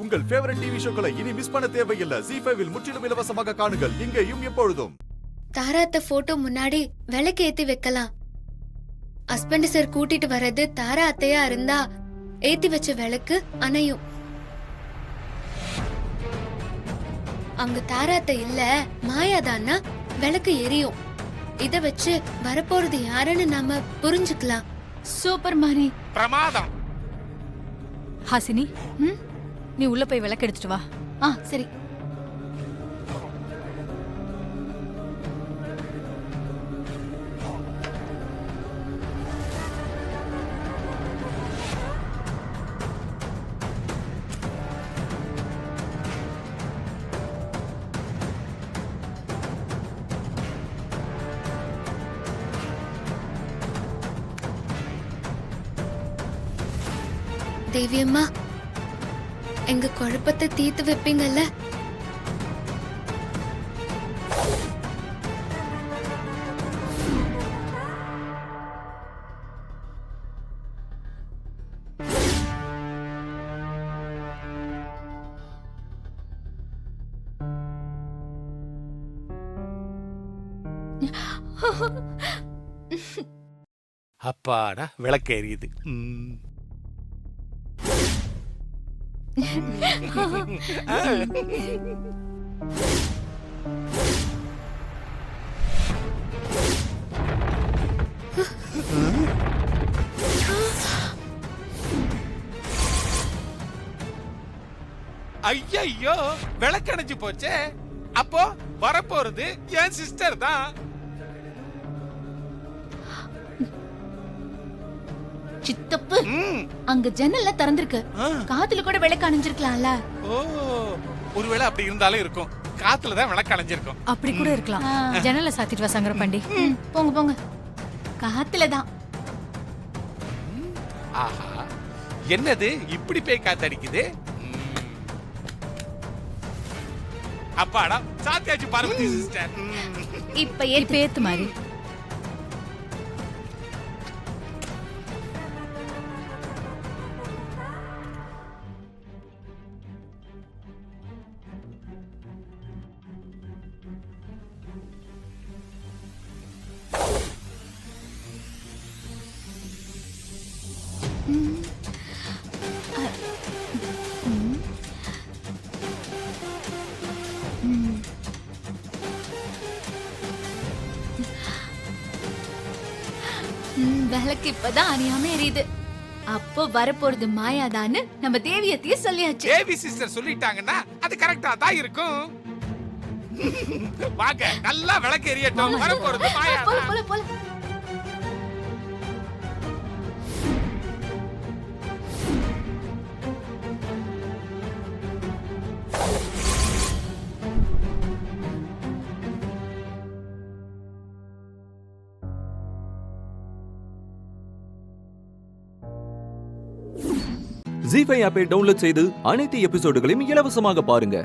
உங்கள் favourite TV ஷோக்களை இனி miss பண்ண தேவையில்லை. ZEE5 இல் முற்றிலும் இலவசமாக காணுங்கள். இங்கேயும் எப்பொழுதும். தாராத்த போட்டோ முன்னாடி விளக்கு ஏத்தி வைக்கலாம். ஹஸ்பண்ட் சார் கூட்டிட்டு வர்றது தாரா அத்தையா இருந்தா ஏத்தி வச்ச விளக்கு அணையும். அங்க தாராத்த இல்ல மாயாதான்னா விளக்கு எரியும். இத வச்சு வரப்போறது யாருன்னு நாம புரிஞ்சுக்கலாம். சூப்பர் மாரி. பிரமாதம். ஹாசினி, நீ உள்ள போய் விளக்கு எடுத்துட்டு வா. சரி. தேவியம்மா, எங்க குழப்பத்தை தீர்த்து வைப்பீங்கல்ல? அப்பாடா, விளக்கு எரியுது. ஐயோ, விளக்கணைஞ்சு போச்சே. அப்போ வரப்போறது என் சிஸ்டர் தான். சித்தப்பு, அங்க ஜன்னல்ல திறந்திருக்கு. காத்துல கூட விளக்கு அணைஞ்சிருக்கலாம்ல. ஓ, ஒருவேளை அப்படி இருந்தாலும் இருக்கும். காத்துல தான் விளக்கு அணைஞ்சிருக்கும். அப்படி கூட இருக்கலாம். ஜன்னல்ல சாத்திட்டு வா சங்கரபாண்டி. போங்க போங்க. காத்துல தான். ஆஹா, என்னது இப்படி போய் காத்தடிக்குது? அப்பாடா, சாத்தியாச்சு பார்வதி சிஸ்டர். இப்ப ஏத்து மாதிரி. விளக்கு இப்பதான் அறியாம எரியுது. அப்போ வரப்போறது மாயாதான்னு நம்ம தேவியத்தையே சொல்லியாச்சு. தேவி சிஸ்டர் சொல்லிட்டாங்கன்னா அது கரெக்டா தான் இருக்கும். வாங்க, நல்லா விளக்கு எரியட்டும். வரப்போறது மாயாதான். போல போல. ZEE5 ஆப்பை டவுன்லோட் செய்து அனைத்து எபிசோடுகளையும் இலவசமாக பாருங்க.